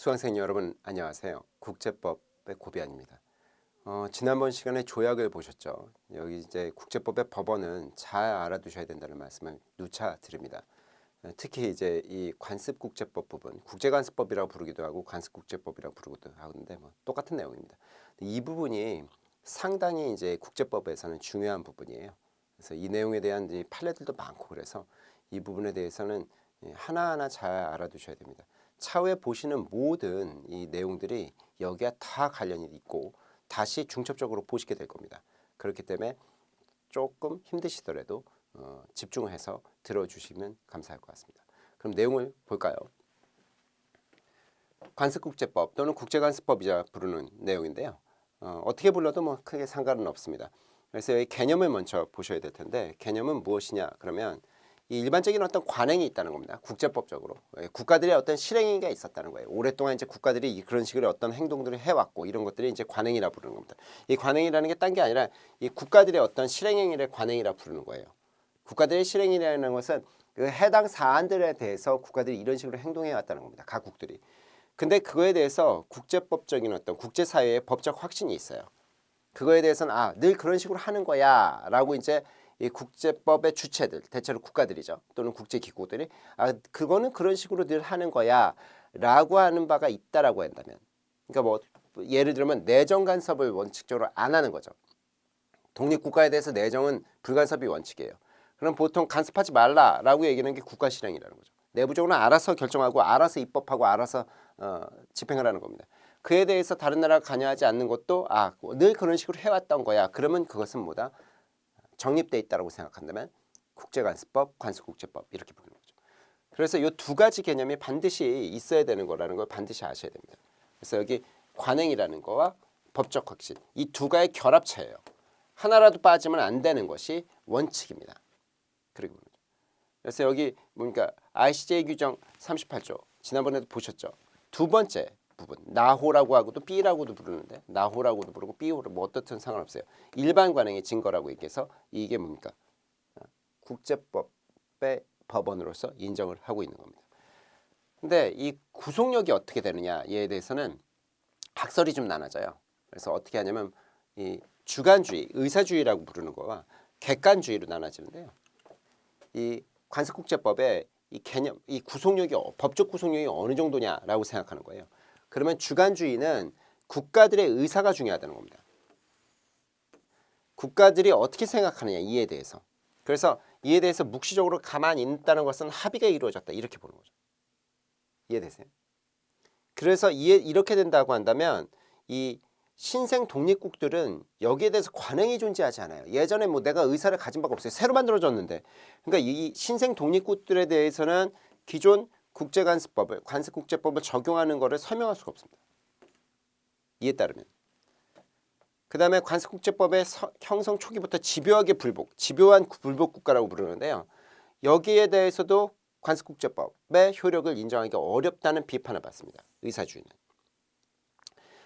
수강생 여러분 안녕하세요. 국제법의 고비안입니다. 지난번 시간에 조약을 보셨죠. 여기 이제 국제법의 법원은 잘 알아두셔야 된다는 말씀을 누차 드립니다. 특히 이제 이 관습국제법 부분, 국제관습법이라고 부르기도 하고 관습국제법이라고 부르기도 하는데 뭐 똑같은 내용입니다. 이 부분이 상당히 이제 국제법에서는 중요한 부분이에요. 그래서 이 내용에 대한 이제 판례들도 많고 그래서 이 부분에 대해서는 하나하나 잘 알아두셔야 됩니다. 차후에 보시는 모든 이 내용들이 여기에 다 관련이 있고 다시 중첩적으로 보시게 될 겁니다. 그렇기 때문에 조금 힘드시더라도 집중해서 들어주시면 감사할 것 같습니다. 그럼 내용을 볼까요? 관습국제법 또는 국제관습법이자 부르는 내용인데요. 어떻게 불러도 뭐 크게 상관은 없습니다. 그래서 이 개념을 먼저 보셔야 될 텐데 개념은 무엇이냐 그러면 이 일반적인 어떤 관행이 있다는 겁니다. 국제법적으로 국가들의 어떤 실행위가 있었다는 거예요. 오랫동안 이제 국가들이 그런 식으로 어떤 행동들을 해왔고 이런 것들이 이제 관행이라 부르는 겁니다. 이 관행이라는 게 딴 게 아니라 이 국가들의 어떤 실행행위를 관행이라 부르는 거예요. 국가들의 실행이라는 것은 그 해당 사안들에 대해서 국가들이 이런 식으로 행동해 왔다는 겁니다. 각국들이. 근데 그거에 대해서 국제법적인 어떤 국제사회의 법적 확신이 있어요. 그거에 대해서는 늘 그런 식으로 하는 거야 라고 이제 이 국제법의 주체들, 대체로 국가들이죠. 또는 국제기구들이 그거는 그런 식으로 늘 하는 거야 라고 하는 바가 있다라고 한다면 그러니까 뭐 예를 들면 내정 간섭을 원칙적으로 안 하는 거죠. 독립국가에 대해서 내정은 불간섭이 원칙이에요. 그럼 보통 간섭하지 말라라고 얘기하는 게 국가 실행이라는 거죠. 내부적으로 알아서 결정하고 알아서 입법하고 알아서 집행을 하는 겁니다. 그에 대해서 다른 나라가 관여하지 않는 것도 늘 그런 식으로 해왔던 거야. 그러면 그것은 뭐다? 정립돼 있다고 생각한다면 국제관습법, 관습국제법 이렇게 부르는 거죠. 그래서 이 두 가지 개념이 반드시 있어야 되는 거라는 걸 반드시 아셔야 됩니다. 그래서 여기 관행이라는 거와 법적 확신 이 두 가의 결합체예요. 하나라도 빠지면 안 되는 것이 원칙입니다. 그래서 여기 뭡니까 ICJ 규정 38조 지난번에도 보셨죠. 두 번째 부분 나호라고 하고도 B라고도 부르는데 나호라고도 부르고 B호로 뭐 어떻든 상관없어요. 일반 관행의 증거라고 얘기해서 이게 뭡니까 국제법의 법원으로서 인정을 하고 있는 겁니다. 근데 이 구속력이 어떻게 되느냐에 대해서는 학설이 좀 나눠져요. 그래서 어떻게 하냐면 이 주관주의, 의사주의라고 부르는 거와 객관주의로 나눠지는데요. 이 관습국제법의 이 개념, 이 구속력이 법적 구속력이 어느 정도냐라고 생각하는 거예요. 그러면 주관주의는 국가들의 의사가 중요하다는 겁니다. 국가들이 어떻게 생각하느냐 이에 대해서. 그래서 이에 대해서 묵시적으로 가만히 있다는 것은 합의가 이루어졌다 이렇게 보는 거죠. 이해되세요? 그래서 이렇게 된다고 한다면 이 신생 독립국들은 여기에 대해서 관행이 존재하지 않아요. 예전에 뭐 내가 의사를 가진 바가 없어요. 새로 만들어졌는데. 그러니까 이 신생 독립국들에 대해서는 기존 국제관습법을 관습국제법을 적용하는 것을 설명할 수가 없습니다. 이에 따르면. 그 다음에 관습국제법의 형성 초기부터 집요하게 집요한 불복 국가라고 부르는데요. 여기에 대해서도 관습국제법의 효력을 인정하기 어렵다는 비판을 받습니다. 의사주의는.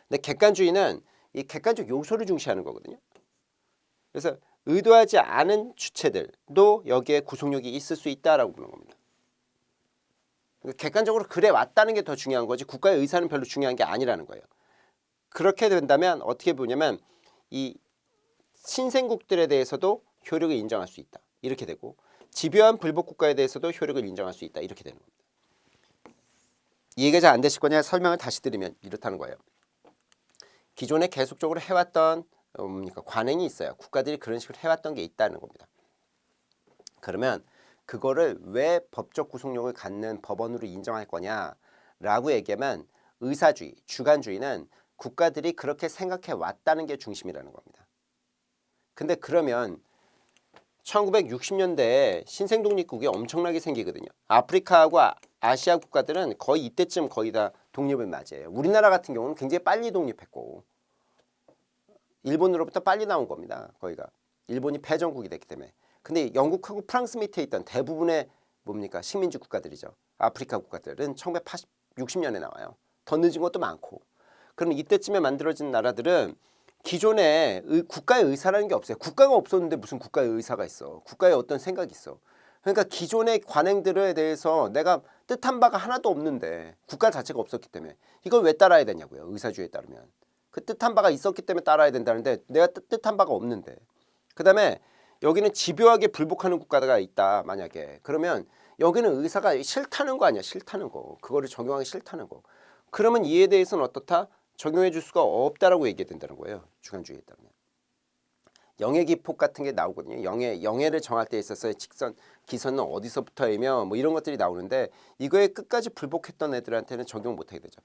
근데 객관주의는 이 객관적 요소를 중시하는 거거든요. 그래서 의도하지 않은 주체들도 여기에 구속력이 있을 수 있다라고 보는 겁니다. 그러니까 객관적으로 그래 왔다는 게 더 중요한 거지 국가의 의사는 별로 중요한 게 아니라는 거예요. 그렇게 된다면 어떻게 보냐면 이 신생국들에 대해서도 효력을 인정할 수 있다. 이렇게 되고 집요한 불복 국가에 대해서도 효력을 인정할 수 있다. 이렇게 되는 겁니다. 이해가 잘 안 되실 거냐 설명을 다시 드리면 이렇다는 거예요. 기존에 계속적으로 해왔던 관행이 있어요. 국가들이 그런 식으로 해왔던 게 있다는 겁니다. 그러면 그거를 왜 법적 구속력을 갖는 법원으로 인정할 거냐라고 얘기하면 의사주의, 주관주의는 국가들이 그렇게 생각해 왔다는 게 중심이라는 겁니다. 근데 그러면 1960년대에 신생독립국이 엄청나게 생기거든요. 아프리카하고 아시아 국가들은 거의 이때쯤 거의 다 독립을 맞이해요. 우리나라 같은 경우는 굉장히 빨리 독립했고 일본으로부터 빨리 나온 겁니다. 거기가 일본이 패전국이 됐기 때문에. 근데 영국하고 프랑스 밑에 있던 대부분의 뭡니까 식민지 국가들이죠. 아프리카 국가들은 1960년에 나와요. 더 늦은 것도 많고. 그럼 이때쯤에 만들어진 나라들은 기존에 국가의 의사라는 게 없어요. 국가가 없었는데 무슨 국가의 의사가 있어. 국가의 어떤 생각이 있어. 그러니까 기존의 관행들에 대해서 내가 뜻한 바가 하나도 없는데 국가 자체가 없었기 때문에 이걸 왜 따라야 되냐고요. 의사주의에 따르면. 그 뜻한 바가 있었기 때문에 따라야 된다는데 내가 뜻한 바가 없는데. 그다음에 여기는 집요하게 불복하는 국가가 있다. 만약에. 그러면 여기는 의사가 싫다는 거 아니야. 싫다는 거. 그거를 적용하기 싫다는 거. 그러면 이에 대해서는 어떻다? 적용해 줄 수가 없다라고 얘기해야 된다는 거예요. 주관주의에 따르면. 영해기폭 같은 게 나오거든요. 영해를 정할 때 있어서의 직선, 기선은 어디서부터이며 뭐 이런 것들이 나오는데 이거에 끝까지 불복했던 애들한테는 적용 못하게 되죠.